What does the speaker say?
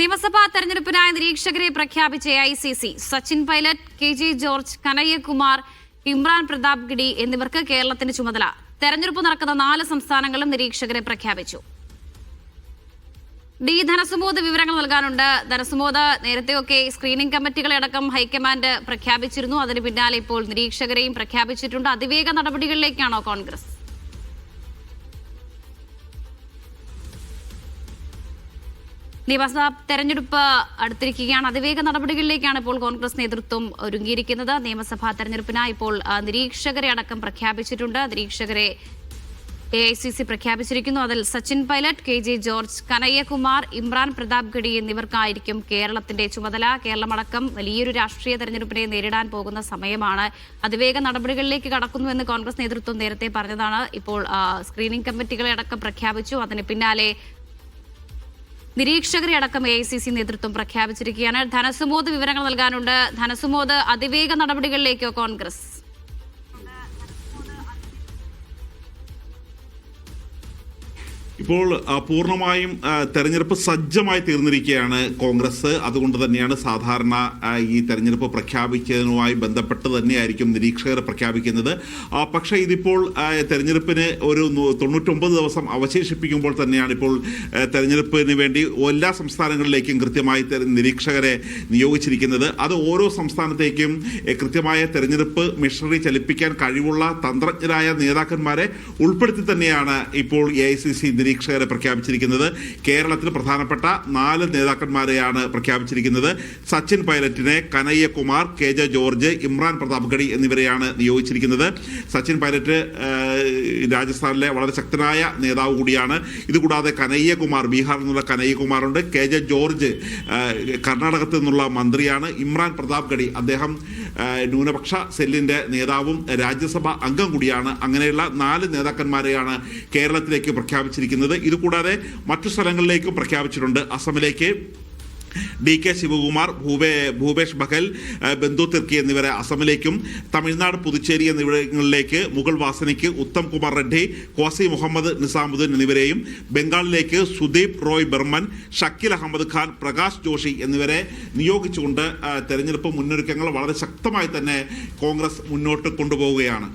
നിയമസഭാ തെരഞ്ഞെടുപ്പിനായി നിരീക്ഷകരെ പ്രഖ്യാപിച്ച AICC സച്ചിൻ പൈലറ്റ്, KG ജോർജ്, കനയ്യകുമാർ, ഇമ്രാൻ പ്രതാപ്ഗഡി എന്നിവർക്ക് കേരളത്തിന്റെ ചുമതല. തെരഞ്ഞെടുപ്പ് നടക്കുന്ന 4 സംസ്ഥാനങ്ങളും നിരീക്ഷകരെ പ്രഖ്യാപിച്ചു. ധനസുമോദ് വിവരങ്ങൾ നൽകാനുണ്ട്. ധനസുമോദ്, നേരത്തെയൊക്കെ സ്ക്രീനിംഗ് കമ്മിറ്റികളെ അടക്കം ഹൈക്കമാൻഡ് പ്രഖ്യാപിച്ചിരുന്നു. അതിന് പിന്നാലെ ഇപ്പോൾ നിരീക്ഷകരെയും പ്രഖ്യാപിച്ചിട്ടുണ്ട്. അതിവേഗ നടപടികളിലേക്കാണോ കോൺഗ്രസ്? നിയമസഭാ തെരഞ്ഞെടുപ്പ് അടുത്തിരിക്കുകയാണ്. അതിവേഗ നടപടികളിലേക്കാണ് ഇപ്പോൾ കോൺഗ്രസ് നേതൃത്വം ഒരുങ്ങിയിരിക്കുന്നത്. നിയമസഭാ തെരഞ്ഞെടുപ്പിനായി ഇപ്പോൾ നിരീക്ഷകരെ അടക്കം പ്രഖ്യാപിച്ചിട്ടുണ്ട്. നിരീക്ഷകരെ AICC പ്രഖ്യാപിച്ചിരിക്കുന്നു. അതിൽ സച്ചിൻ പൈലറ്റ്, KG ജോർജ്, കനയ്യകുമാർ, ഇമ്രാൻ പ്രതാപ്ഗഡി എന്നിവർക്കായിരിക്കും കേരളത്തിന്റെ ചുമതല. കേരളമടക്കം വലിയൊരു രാഷ്ട്രീയ തെരഞ്ഞെടുപ്പിനെ നേരിടാൻ പോകുന്ന സമയമാണ്. അതിവേഗ നടപടികളിലേക്ക് കടക്കുന്നുവെന്ന് കോൺഗ്രസ് നേതൃത്വം നേരത്തെ പറഞ്ഞതാണ്. ഇപ്പോൾ സ്ക്രീനിംഗ് കമ്മിറ്റികളെ അടക്കം പ്രഖ്യാപിച്ചു. അതിന് പിന്നാലെ നിരീക്ഷകരെ അടക്കം AICC നേതൃത്വം പ്രഖ്യാപിച്ചിരിക്കുകയാണ്. ധനസുമോദ് വിവരങ്ങൾ നൽകാനുണ്ട്. ധനസുമോദ്, അതിവേഗ നടപടികളിലേക്കോ കോൺഗ്രസ്? ഇപ്പോൾ പൂർണ്ണമായും തെരഞ്ഞെടുപ്പ് സജ്ജമായി തീർന്നിരിക്കുകയാണ് കോൺഗ്രസ്. അതുകൊണ്ട് തന്നെയാണ് സാധാരണ ഈ തെരഞ്ഞെടുപ്പ് പ്രഖ്യാപിക്കുന്നതുമായി ബന്ധപ്പെട്ട് തന്നെയായിരിക്കും നിരീക്ഷകരെ പ്രഖ്യാപിക്കുന്നത്. പക്ഷേ ഇതിപ്പോൾ തെരഞ്ഞെടുപ്പിന് ഒരു 99 ദിവസം അവശേഷിപ്പിക്കുമ്പോൾ തന്നെയാണ് ഇപ്പോൾ തെരഞ്ഞെടുപ്പിന് വേണ്ടി എല്ലാ സംസ്ഥാനങ്ങളിലേക്കും കൃത്യമായി നിരീക്ഷകരെ നിയോഗിച്ചിരിക്കുന്നത്. അത് ഓരോ സംസ്ഥാനത്തേക്കും കൃത്യമായ തെരഞ്ഞെടുപ്പ് മിഷനറി ചലിപ്പിക്കാൻ കഴിവുള്ള തന്ത്രജ്ഞരായ നേതാക്കന്മാരെ ഉൾപ്പെടുത്തി തന്നെയാണ് ഇപ്പോൾ AICC നിരീക്ഷകരെ പ്രഖ്യാപിച്ചിരിക്കുന്നത്. കേരളത്തിൽ പ്രധാനപ്പെട്ട 4 നേതാക്കന്മാരെയാണ് പ്രഖ്യാപിച്ചിരിക്കുന്നത്. സച്ചിൻ പൈലറ്റിനെ, കനയ്യകുമാർ, KG ജോർജ്, ഇമ്രാൻ പ്രതാപ്ഗഡി എന്നിവരെയാണ് നിയോഗിച്ചിരിക്കുന്നത്. സച്ചിൻ പൈലറ്റ് രാജസ്ഥാനിലെ വളരെ ശക്തനായ നേതാവ് കൂടിയാണ്. ഇതുകൂടാതെ കനയ്യകുമാർ, ബീഹാറിൽ നിന്നുള്ള കനയ്യകുമാറുണ്ട്. KG ജോർജ് കർണാടകത്തിൽ നിന്നുള്ള മന്ത്രിയാണ്. ഇമ്രാൻ പ്രതാപ്ഗഡി അദ്ദേഹം ന്യൂനപക്ഷ സെല്ലിന്റെ നേതാവും രാജ്യസഭ അംഗം കൂടിയാണ്. അങ്ങനെയുള്ള 4 നേതാക്കന്മാരെയാണ് കേരളത്തിലേക്ക് പ്രഖ്യാപിച്ചിരിക്കുന്നത്. ഇതുകൂടാതെ മറ്റു സ്ഥലങ്ങളിലേക്കും പ്രഖ്യാപിച്ചിട്ടുണ്ട്. അസമിലേക്ക് DK ശിവകുമാർ, ഭൂപേഷ് ബഘൽ, ബന്ധു തിർക്കി എന്നിവരെ അസമിലേക്കും, തമിഴ്നാട്, പുതുച്ചേരി എന്നിവിടങ്ങളിലേക്ക് മുഗൾ വാസനിക്ക് ഉത്തം കുമാർ റെഡ്ഡി, കോസി മുഹമ്മദ് നിസാമുദ്ദീൻ എന്നിവരെയും, ബംഗാളിലേക്ക് സുദീപ് റോയ് ബർമൻ, ഷക്കീൽ അഹമ്മദ് ഖാൻ, പ്രകാശ് ജോഷി എന്നിവരെ നിയോഗിച്ചുകൊണ്ട് തെരഞ്ഞെടുപ്പ് മുന്നൊരുക്കങ്ങൾ വളരെ ശക്തമായി തന്നെ കോൺഗ്രസ് മുന്നോട്ട് കൊണ്ടുപോവുകയാണ്.